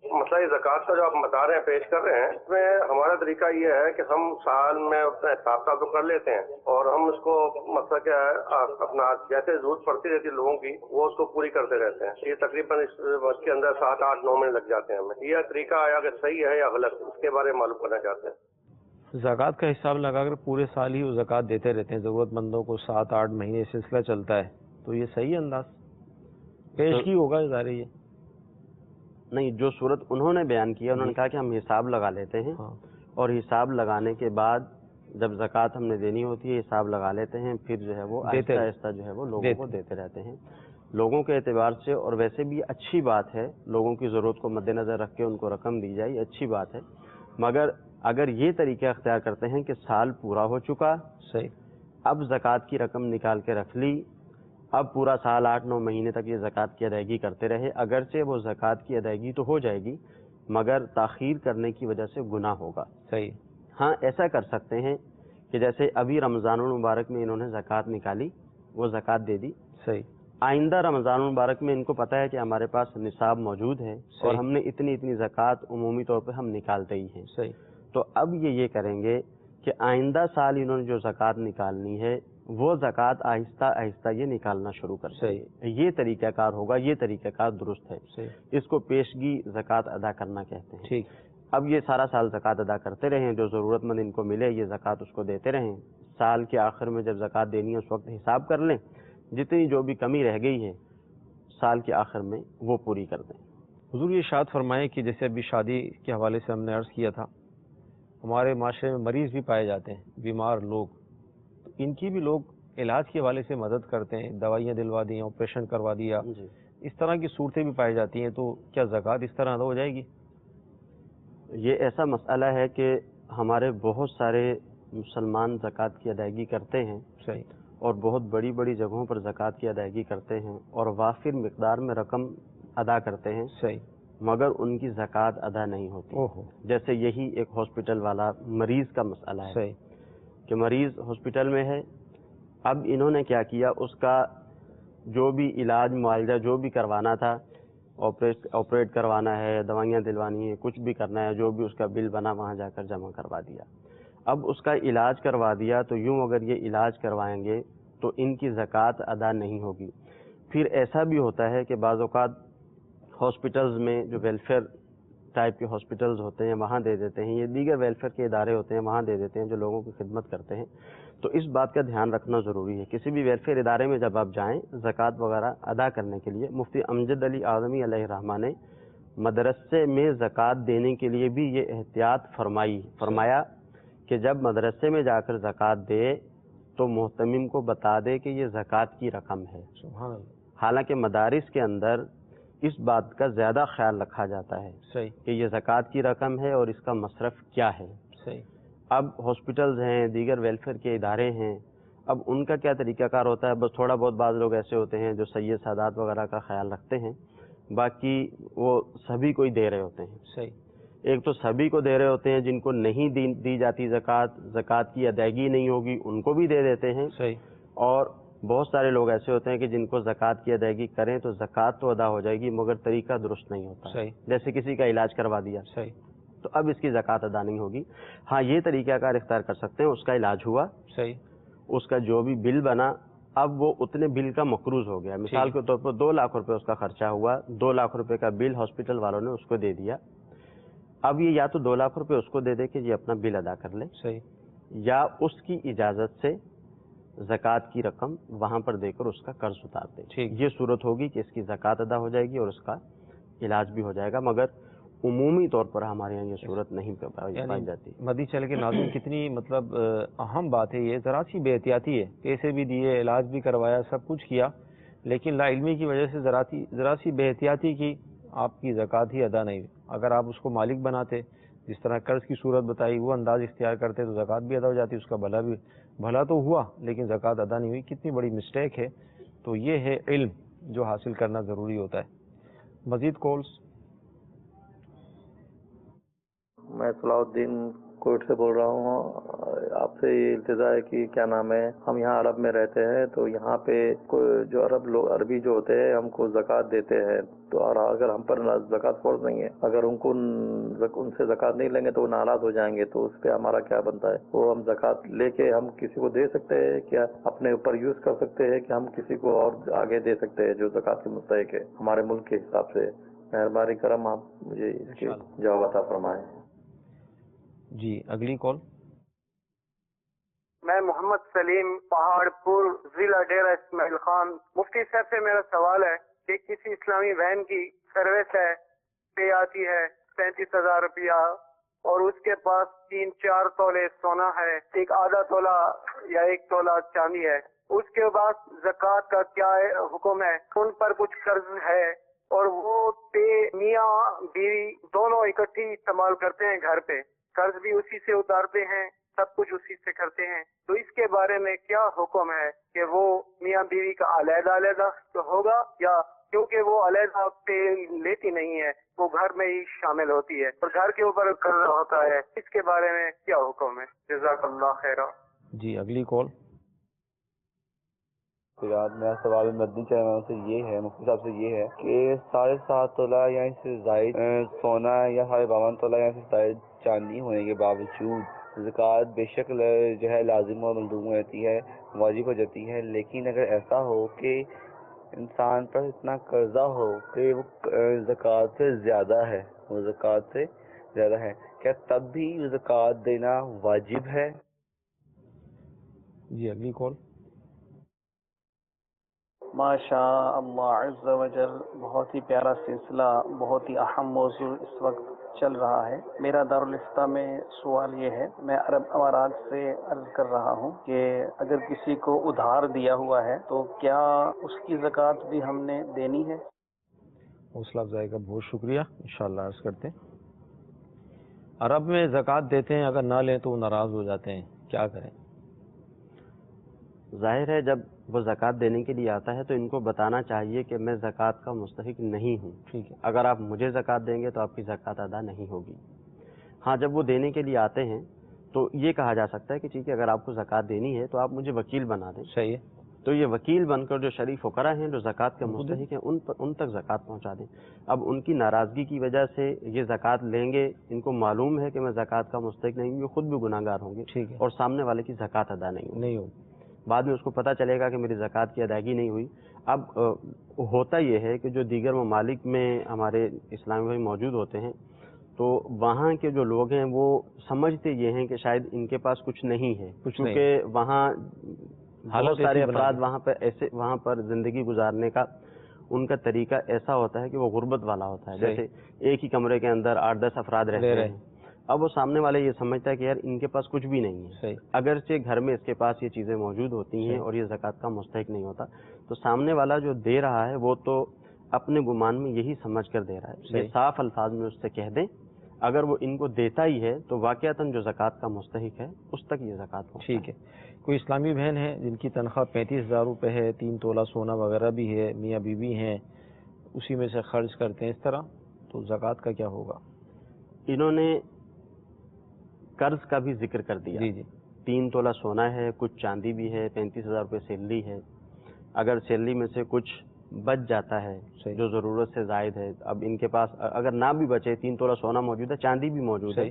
مسئلہ یہ زکوٰۃ کا جو آپ بتا رہے ہیں، پیش کر رہے ہیں، اس میں ہمارا طریقہ یہ ہے کہ ہم سال میں اپنا حساب تو کر لیتے ہیں، اور ہم اس کو مسئلہ کیا ہے اپنا جیسے ضرورت پڑتی رہتی ہے لوگوں کی، وہ اس کو پوری کرتے رہتے ہیں۔ یہ تقریباً اس کے اندر 7، 8، 9 مہینے لگ جاتے ہیں ہمیں۔ یہ طریقہ آیا کہ صحیح ہے یا غلط، اس کے بارے میں معلوم کرنا چاہتے ہیں۔ زکوٰۃ کا حساب لگا کر پورے سال ہی وہ زکوٰۃ دیتے رہتے ہیں، ضرورت مندوں کو 7، 8 مہینے سلسلہ چلتا ہے، تو یہ صحیح انداز پیش کی ہوگا ظاہر یہ نہیں، جو صورت انہوں نے بیان کیا، انہوں نے کہا کہ ہم حساب لگا لیتے ہیں، اور حساب لگانے کے بعد جب زکوٰۃ ہم نے دینی ہوتی ہے حساب لگا لیتے ہیں، پھر جو ہے وہ آہستہ آہستہ جو ہے وہ لوگوں کو دیتے رہتے ہیں۔ لوگوں کے اعتبار سے، اور ویسے بھی اچھی بات ہے، لوگوں کی ضرورت کو مد نظر رکھ کے ان کو رقم دی جائے، اچھی بات ہے، مگر اگر یہ طریقہ اختیار کرتے ہیں کہ سال پورا ہو چکا، صحیح، اب زکوٰۃ کی رقم نکال کے رکھ لی، اب پورا سال 8، 9 مہینے تک یہ زکوٰۃ کی ادائیگی کرتے رہے، اگرچہ وہ زکوٰۃ کی ادائیگی تو ہو جائے گی مگر تاخیر کرنے کی وجہ سے گناہ ہوگا۔ صحیح، ہاں ایسا کر سکتے ہیں کہ جیسے ابھی رمضان المبارک میں انہوں نے زکوٰۃ نکالی، وہ زکوٰۃ دے دی، صحیح، آئندہ رمضان المبارک میں ان کو پتہ ہے کہ ہمارے پاس نصاب موجود ہے اور ہم نے اتنی زکوٰۃ عمومی طور پہ ہم نکالتے ہی ہیں، صحیح، تو اب یہ کریں گے کہ آئندہ سال انہوں نے جو زکوٰۃ نکالنی ہے وہ زکوٰۃ آہستہ آہستہ یہ نکالنا شروع کر دیں گے۔ یہ طریقہ کار ہوگا، یہ طریقہ کار درست ہے، اس کو پیشگی زکوٰۃ ادا کرنا کہتے ہیں۔ ٹھیک، اب یہ سارا سال زکوٰۃ ادا کرتے رہیں، جو ضرورت مند ان کو ملے یہ زکوٰۃ اس کو دیتے رہیں، سال کے آخر میں جب زکوٰۃ دینی ہے اس وقت حساب کر لیں، جتنی جو بھی کمی رہ گئی ہے سال کے آخر میں وہ پوری کر دیں۔ حضور یہ ارشاد فرمائے کہ جیسے ابھی شادی کے حوالے سے ہم نے عرض کیا تھا، ہمارے معاشرے میں مریض بھی پائے جاتے ہیں، بیمار لوگ، تو ان کی بھی لوگ علاج کے حوالے سے مدد کرتے ہیں، دوائیاں دلوا دی، آپریشن کروا دیا، اس طرح کی صورتیں بھی پائی جاتی ہیں، تو کیا زکوٰۃ اس طرح ادا ہو جائے گی؟ یہ ایسا مسئلہ ہے کہ ہمارے بہت سارے مسلمان زکوٰۃ کی ادائیگی کرتے ہیں، صحیح، اور بہت بڑی بڑی جگہوں پر زکوٰۃ کی ادائیگی کرتے ہیں اور وافر مقدار میں رقم ادا کرتے ہیں، صحیح، مگر ان کی زکوٰۃ ادا نہیں ہوتی۔ جیسے یہی ایک ہاسپٹل والا مریض کا مسئلہ ہے، صحیح، کہ مریض ہاسپٹل میں ہے، اب انہوں نے کیا کیا، اس کا جو بھی علاج معالجہ جو بھی کروانا تھا، آپریٹ کروانا ہے، دوائیاں دلوانی ہے، کچھ بھی کرنا ہے، جو بھی اس کا بل بنا وہاں جا کر جمع کروا دیا۔ اب اس کا علاج کروا دیا تو یوں اگر یہ علاج کروائیں گے تو ان کی زکوٰۃ ادا نہیں ہوگی۔ پھر ایسا بھی ہوتا ہے کہ بعض اوقات ہاسپٹلز میں جو ویلفیئر ٹائپ کے ہاسپٹلز ہوتے ہیں وہاں دے دیتے ہیں، یہ دیگر ویلفیئر کے ادارے ہوتے ہیں وہاں دے دیتے ہیں جو لوگوں کی خدمت کرتے ہیں، تو اس بات کا دھیان رکھنا ضروری ہے۔ کسی بھی ویلفیئر ادارے میں جب آپ جائیں زکوٰۃ وغیرہ ادا کرنے کے لیے، مفتی امجد علی اعظمی علیہ الرحمہ نے مدرسے میں زکوٰۃ دینے کے لیے بھی یہ احتیاط فرمایا کہ جب مدرسے میں جا کر زکوٰۃ دے تو محتمم کو بتا دے کہ یہ زکوٰۃ کی رقم ہے۔ سبحان اللہ۔ حالانکہ مدارس کے اندر اس بات کا زیادہ خیال رکھا جاتا ہے صحیح، کہ یہ زکوٰۃ کی رقم ہے اور اس کا مصرف کیا ہے۔ صحیح، اب ہاسپٹلز ہیں، دیگر ویلفیئر کے ادارے ہیں، اب ان کا کیا طریقہ کار ہوتا ہے، بس تھوڑا بہت بعض لوگ ایسے ہوتے ہیں جو سید سادات وغیرہ کا خیال رکھتے ہیں، باقی وہ سبھی کو ہی دے رہے ہوتے ہیں۔ صحیح، ایک تو سبھی کو دے رہے ہوتے ہیں، جن کو نہیں دی جاتی زکوٰۃ کی ادائیگی نہیں ہوگی ان کو بھی دے دیتے ہیں، صحیح، اور بہت سارے لوگ ایسے ہوتے ہیں کہ جن کو زکوٰۃ کی ادائیگی کریں تو زکوٰۃ تو ادا ہو جائے گی مگر طریقہ درست نہیں ہوتا، صحیح، جیسے کسی کا علاج کروا دیا صحیح، تو اب اس کی زکوٰۃ ادا نہیں ہوگی. ہاں یہ طریقہ کار اختیار کر سکتے ہیں, اس کا علاج ہوا, صحیح, اس کا جو بھی بل بنا اب وہ اتنے بل کا مقروض ہو گیا. مثال کے طور پر 2 لاکھ روپے اس کا خرچہ ہوا, 2 لاکھ روپے کا بل ہاسپٹل والوں نے اس کو دے دیا. اب یہ یا تو 2 لاکھ روپے اس کو دے دے کہ یہ اپنا بل ادا کر لے, صحیح, یا اس کی اجازت سے زکوٰۃ کی رقم وہاں پر دے کر اس کا قرض اتار دے. یہ صورت ہوگی کہ اس کی زکوٰۃ ادا ہو جائے گی اور اس کا علاج بھی ہو جائے گا, مگر عمومی طور پر ہمارے یہاں یہ صورت نہیں پائی جاتی. مدی چل کے ناظرین کتنی مطلب اہم بات ہے یہ, ذرا سی بے احتیاطی ہے, پیسے بھی دیے, علاج بھی کروایا, سب کچھ کیا, لیکن لا علمی کی وجہ سے ذرا سی بے احتیاطی کی, آپ کی زکوٰۃ ہی ادا نہیں ہوئی. اگر آپ اس کو مالک بناتے, جس طرح قرض کی صورت بتائی وہ انداز اختیار کرتے تو زکوٰۃ بھی ادا ہو جاتی, اس کا بھلا تو ہوا لیکن زکوٰۃ ادا نہیں ہوئی. کتنی بڑی مسٹیک ہے. تو یہ ہے علم جو حاصل کرنا ضروری ہوتا ہے. مزید کالز. میں صلاح الدین کوئٹ سے بول رہا ہوں. آپ سے یہ التجا ہے کہ کیا نام ہے, ہم یہاں عرب میں رہتے ہیں, تو یہاں پہ جو عربی جو ہوتے ہیں ہم کو زکوٰۃ دیتے ہیں, تو اگر ہم پر زکوٰۃ فرض نہیں ہے, اگر ان سے زکوٰۃ نہیں لیں گے تو وہ ناراض ہو جائیں گے, تو اس پہ ہمارا کیا بنتا ہے؟ وہ ہم زکوٰۃ لے کے ہم کسی کو دے سکتے ہیں کیا, اپنے اوپر یوز کر سکتے ہیں کہ ہم کسی کو اور آگے دے سکتے ہیں جو زکوٰۃ کے مستحق ہے ہمارے ملک کے حساب سے؟ مہربانی کرم آپ مجھے اس کے جواب عطا فرمائیں. جی اگلی کال. میں محمد سلیم پہاڑ پور ضلع ڈیرہ اسماعیل خان. مفتی صاحب سے میرا سوال ہے کہ کسی اسلامی وین کی سروس ہے, پہ آتی ہے 35,000 روپیہ, اور اس کے پاس 3-4 تولے سونا ہے, ایک آدھا تولہ یا 1 تولہ چاندی ہے. اس کے بعد زکوٰۃ کا کیا حکم ہے؟ ان پر کچھ قرض ہے اور وہ پہ میاں بیوی دونوں اکٹھی استعمال کرتے ہیں گھر پہ, قرض بھی اسی سے اتارتے ہیں, سب کچھ اسی سے کرتے ہیں, تو اس کے بارے میں کیا حکم ہے کہ وہ میاں بیوی کا علیحدہ تو ہوگا, یا کیونکہ وہ علیحدہ پہ لیتی نہیں ہے, وہ گھر میں ہی شامل ہوتی ہے اور گھر کے اوپر قرض ہوتا ہے, اس کے بارے میں کیا حکم ہے؟ جزاک اللہ خیرہ. جی اگلی کال. میرا سوال مدنی چینل سے یہ ہے, مفتی صاحب سے یہ ہے کہ 7.5 تولہ یا اس سے زائد سونا یا 52 تولہ یا اس سے زائد چاندی ہونے کے باوجود زکوٰۃ بے شک جو ہے لازم اور ملزوم رہتی ہے, واجب ہو جاتی ہے, لیکن اگر ایسا ہو کہ انسان پر اتنا قرضہ ہو کہ وہ زکوٰۃ سے زیادہ ہے, کیا تب بھی زکوٰۃ دینا واجب ہے؟ جی اگلی کال. ماشاء اللہ عز و جل, بہت ہی پیارا سلسلہ, بہت ہی اہم موضوع اس وقت چل رہا ہے. میرا دارالفتہ میں سوال یہ ہے, میں عرب امارات سے عرض کر رہا ہوں کہ اگر کسی کو ادھار دیا ہوا ہے تو کیا اس کی زکوٰۃ بھی ہم نے دینی ہے؟ حوصلہ افزائی کا بہت شکریہ, انشاءاللہ عرض کرتے ہیں. عرب میں زکوٰۃ دیتے ہیں, اگر نہ لیں تو وہ ناراض ہو جاتے ہیں, کیا کریں؟ ظاہر ہے جب وہ زکوٰۃ دینے کے لیے آتا ہے تو ان کو بتانا چاہیے کہ میں زکوٰۃ کا مستحق نہیں ہوں, ٹھیک ہے, اگر آپ مجھے زکوٰۃ دیں گے تو آپ کی زکوٰۃ ادا نہیں ہوگی. ہاں جب وہ دینے کے لیے آتے ہیں تو یہ کہا جا سکتا ہے کہ ٹھیک ہے اگر آپ کو زکوٰۃ دینی ہے تو آپ مجھے وکیل بنا دیں. صحیح ہے, تو یہ وکیل بن کر جو شریف فقراء ہیں جو زکوٰۃ کے مستحق ہیں ان تک زکوٰۃ پہنچا دیں. اب ان کی ناراضگی کی وجہ سے یہ زکوٰۃ لیں گے, ان کو معلوم ہے کہ میں زکوٰۃ کا مستحق نہیں ہوں, یہ خود بھی گناہ گار ہوں گے, ٹھیک ہے, اور سامنے والے کی زکوٰۃ ادا نہیں ہوگی. بعد میں اس کو پتہ چلے گا کہ میری زکوٰۃ کی ادائیگی نہیں ہوئی. اب ہوتا یہ ہے کہ جو دیگر ممالک میں ہمارے اسلامی بھائی موجود ہوتے ہیں تو وہاں کے جو لوگ ہیں وہ سمجھتے یہ ہیں کہ شاید ان کے پاس کچھ نہیں ہے, کیونکہ وہاں بہت سارے افراد وہاں پر زندگی گزارنے کا ان کا طریقہ ایسا ہوتا ہے کہ وہ غربت والا ہوتا ہے. جیسے ایک ہی کمرے کے اندر 8-10 افراد رہتے ہیں. اب وہ سامنے والا یہ سمجھتا ہے کہ یار ان کے پاس کچھ بھی نہیں ہے, اگرچہ گھر میں اس کے پاس یہ چیزیں موجود ہوتی ہیں اور یہ زکوٰۃ کا مستحق نہیں ہوتا, تو سامنے والا جو دے رہا ہے وہ تو اپنے گمان میں یہی سمجھ کر دے رہا ہے. یہ صاف الفاظ میں اس سے کہہ دیں, اگر وہ ان کو دیتا ہی ہے تو واقعتاً جو زکوٰۃ کا مستحق ہے اس تک یہ زکوٰۃ ہو. ٹھیک ہے. کوئی اسلامی بہن ہے جن کی تنخواہ 35,000 روپے ہے, 3 تولہ سونا وغیرہ بھی ہے, میاں بیوی ہیں, اسی میں سے خرچ کرتے ہیں اس طرح, تو زکوٰۃ کا کیا ہوگا؟ انہوں نے قرض کا بھی ذکر کر دیا. جی جی, 3 تولہ سونا ہے, کچھ چاندی بھی ہے, 35,000 روپے سیلری ہے. اگر سیلری میں سے کچھ بچ جاتا ہے جو ضرورت سے زائد ہے، اب ان کے پاس اگر نہ بھی بچے، 3 تولہ سونا موجود ہے، چاندی بھی موجود ہے،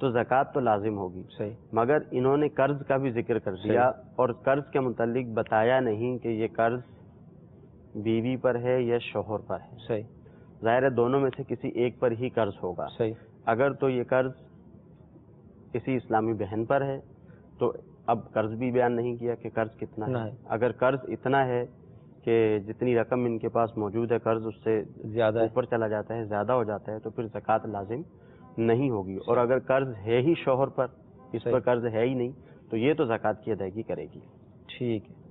تو زکوٰۃ تو لازم ہوگی، مگر انہوں نے قرض کا بھی ذکر کر دیا اور قرض کے متعلق بتایا نہیں کہ یہ قرض بیوی پر ہے یا شوہر پر ہے، ظاہر ہے دونوں میں سے کسی ایک پر ہی قرض ہوگا، اگر تو یہ قرض کسی اسلامی بہن پر ہے تو اب قرض بھی بیان نہیں کیا کہ قرض کتنا ہے، اگر قرض اتنا ہے کہ جتنی رقم ان کے پاس موجود ہے قرض اس سے زیادہ اوپر چلا جاتا ہے، زیادہ ہو جاتا ہے، تو پھر زکوٰۃ لازم نہیں ہوگی، اور اگر قرض ہے ہی شوہر پر، اس پر قرض ہے ہی نہیں، تو یہ تو زکوٰۃ کی ادائیگی کرے گی۔ ٹھیک ہے۔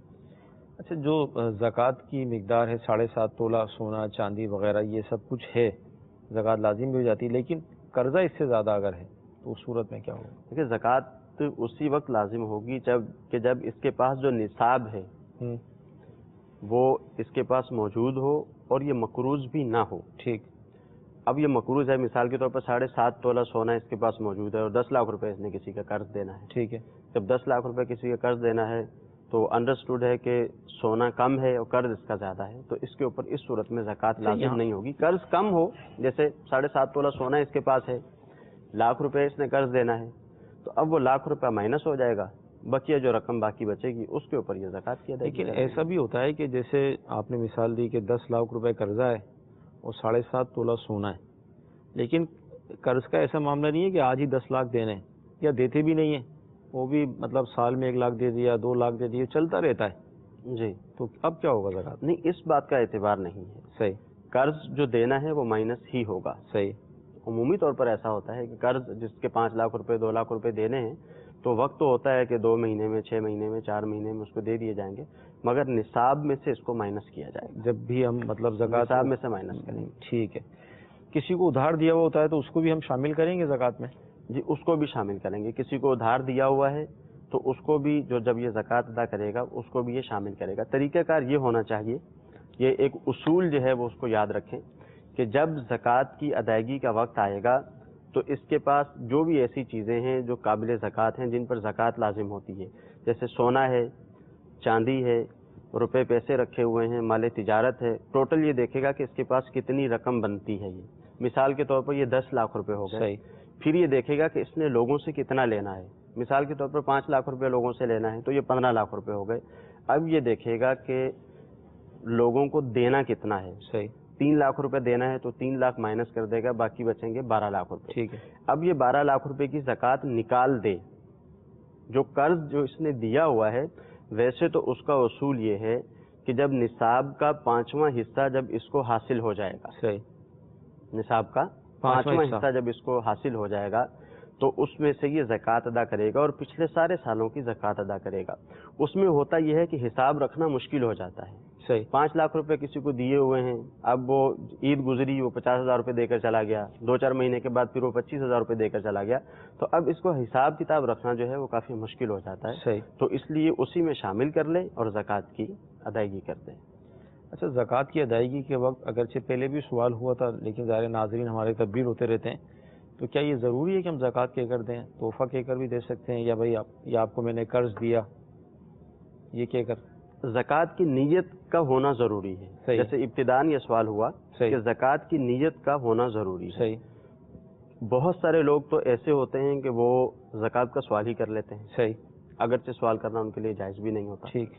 اچھا، جو زکوٰۃ کی مقدار ہے 7.5 تولہ سونا چاندی وغیرہ یہ سب کچھ ہے، زکوٰۃ لازم بھی ہو جاتی ہے، لیکن قرضہ اس سے زیادہ اگر ہے تو اس صورت میں کیا ہوگا؟ دیکھیے زکوٰۃ اسی وقت لازم ہوگی جب اس کے پاس جو نصاب ہے وہ اس کے پاس موجود ہو اور یہ مقروض بھی نہ ہو۔ ٹھیک، اب یہ مقروض ہے، مثال کے طور پر 7.5 تولہ سونا اس کے پاس موجود ہے اور 10 لاکھ روپے اس نے کسی کا قرض دینا ہے۔ ٹھیک ہے، جب 10 لاکھ روپے کسی کا قرض دینا ہے تو انڈرسٹوڈ ہے کہ سونا کم ہے اور قرض اس کا زیادہ ہے، تو اس کے اوپر اس صورت میں زکوٰۃ لازم نہیں ہوگی۔ قرض کم ہو، جیسے 7.5 تولہ سونا اس کے پاس ہے، لاکھ روپے اس نے قرض دینا ہے، تو اب وہ لاکھ روپے مائنس ہو جائے گا، بقیہ جو رقم باقی بچے گی اس کے اوپر یہ زکوٰۃ کی ادائیگی۔ لیکن ایسا بھی ہوتا ہے کہ جیسے آپ نے مثال دی کہ 10 لاکھ روپے قرضہ ہے اور 7.5 تولہ سونا ہے، لیکن قرض کا ایسا معاملہ نہیں ہے کہ آج ہی 10 لاکھ دینے ہیں یا دیتے بھی نہیں ہیں، وہ بھی مطلب سال میں 1 لاکھ دے دیا، 2 لاکھ دے دیا، چلتا رہتا ہے۔ جی، تو اب کیا ہوگا زکوٰۃ؟ نہیں، اس بات کا اعتبار نہیں ہے۔ صحیح، قرض جو دینا ہے وہ مائنس ہی ہوگا۔ صحیح، عمومی طور پر ایسا ہوتا ہے کہ قرض جس کے 5 لاکھ روپے 2 لاکھ روپے دینے ہیں تو وقت تو ہوتا ہے کہ 2 مہینے میں 6 مہینے میں 4 مہینے میں اس کو دے دیے جائیں گے، مگر نصاب میں سے اس کو مائنس کیا جائے گا، جب بھی ہم مطلب زکوٰۃ نصاب میں سے مائنس کریں گے۔ ٹھیک ہے۔ کسی کو ادھار دیا ہوا ہوتا ہے تو اس کو بھی ہم شامل کریں گے زکوٰۃ میں؟ جی، اس کو بھی شامل کریں گے، کسی کو ادھار دیا ہوا ہے تو اس کو بھی جب یہ زکوٰۃ ادا کرے گا اس کو بھی یہ شامل کرے گا۔ طریقہ کار یہ ہونا چاہیے، یہ ایک اصول جو ہے وہ اس کو یاد رکھیں کہ جب زکوٰۃ کی ادائیگی کا وقت آئے گا تو اس کے پاس جو بھی ایسی چیزیں ہیں جو قابل زکوٰۃ ہیں، جن پر زکوٰۃ لازم ہوتی ہے، جیسے سونا ہے، چاندی ہے، روپے پیسے رکھے ہوئے ہیں، مال تجارت ہے، ٹوٹل یہ دیکھے گا کہ اس کے پاس کتنی رقم بنتی ہے۔ یہ مثال کے طور پر یہ 10 لاکھ روپے ہو گئے، پھر یہ دیکھے گا کہ اس نے لوگوں سے کتنا لینا ہے، مثال کے طور پر 5 لاکھ روپے لوگوں سے لینا ہے تو یہ 15 لاکھ روپے ہو گئے۔ اب یہ دیکھے گا کہ لوگوں کو دینا کتنا ہے، 3 لاکھ روپے دینا ہے تو 3 لاکھ مائنس کر دے گا، باقی بچیں گے 12 لاکھ روپے۔ ٹھیک ہے، اب یہ 12 لاکھ روپے کی زکوٰۃ نکال دے۔ جو قرض جو اس نے دیا ہوا ہے، ویسے تو اس کا اصول یہ ہے کہ جب نصاب کا 5واں حصہ جب اس کو حاصل ہو جائے گا، نصاب کا 5واں حصہ جب اس کو حاصل ہو جائے گا تو اس میں سے یہ زکوٰۃ ادا کرے گا اور پچھلے سارے سالوں کی زکوٰۃ ادا کرے گا۔ اس میں ہوتا یہ ہے کہ حساب رکھنا مشکل ہو جاتا ہے۔ 5 لاکھ روپے کسی کو دیے ہوئے ہیں، اب وہ عید گزری، وہ 50,000 روپے دے کر چلا گیا، 2-4 مہینے کے بعد پھر وہ 25,000 روپے دے کر چلا گیا، تو اب اس کو حساب کتاب رکھنا جو ہے وہ کافی مشکل ہو جاتا ہے، تو اس لیے اسی میں شامل کر لیں اور زکوٰۃ کی ادائیگی کر دیں۔ اچھا، زکوٰۃ کی ادائیگی کے وقت اگرچہ پہلے بھی سوال ہوا تھا لیکن ظاہر ناظرین ہمارے تبدیل ہوتے رہتے ہیں، تو کیا یہ ضروری ہے کہ ہم زکوٰۃ کہہ کر دیں، تحفہ کہہ کر بھی دے سکتے ہیں، یا بھائی آپ کو میں نے قرض دیا یہ کہہ کر؟ زکوٰۃ کی نیت کا ہونا ضروری ہے، جیسے ابتداءً یہ سوال ہوا کہ زکوٰۃ کی نیت کا ہونا ضروری ہے۔ بہت سارے لوگ تو ایسے ہوتے ہیں کہ وہ زکوٰۃ کا سوال ہی کر لیتے ہیں، اگرچہ سوال کرنا ان کے لیے جائز بھی نہیں ہوتا، ٹھیک،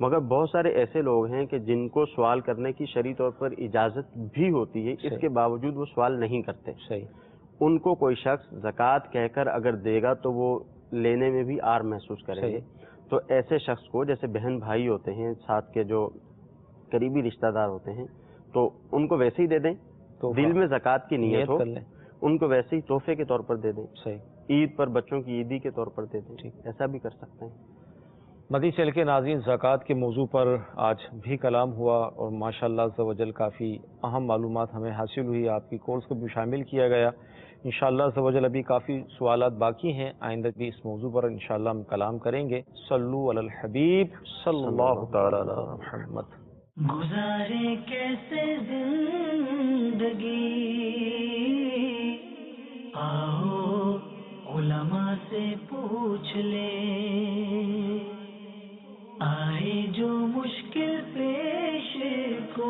مگر بہت سارے ایسے لوگ ہیں کہ جن کو سوال کرنے کی شرعی طور پر اجازت بھی ہوتی ہے، اس کے باوجود وہ سوال نہیں کرتے۔ ان کو کوئی شخص زکوٰۃ کہہ کر اگر دے گا تو وہ لینے میں بھی عار محسوس کریں گے، تو ایسے شخص کو، جیسے بہن بھائی ہوتے ہیں ساتھ کے جو قریبی رشتہ دار ہوتے ہیں، تو ان کو ویسے ہی دے دیں، دل میں زکوٰۃ کی نیت ہو، ان کو ویسے ہی تحفے کے طور پر دے دیں، عید پر بچوں کی عیدی کے طور پر دے دیں، ایسا بھی کر سکتے ہیں۔ مدنی چینل کے ناظرین، زکوٰۃ کے موضوع پر آج بھی کلام ہوا اور ماشاءاللہ عز و جل کافی اہم معلومات ہمیں حاصل ہوئی، آپ کی کالز کو بھی شامل کیا گیا۔ انشاءاللہ عز و جل ابھی کافی سوالات باقی ہیں، آئندہ بھی اس موضوع پر انشاءاللہ ہم کلام کریں گے۔ صلو علی الحبیب صلی اللہ تعالی علی محمد۔ گزارے کیسے زندگی، آؤ علماء سے پوچھ لیں، آئے جو مشکل پیش کو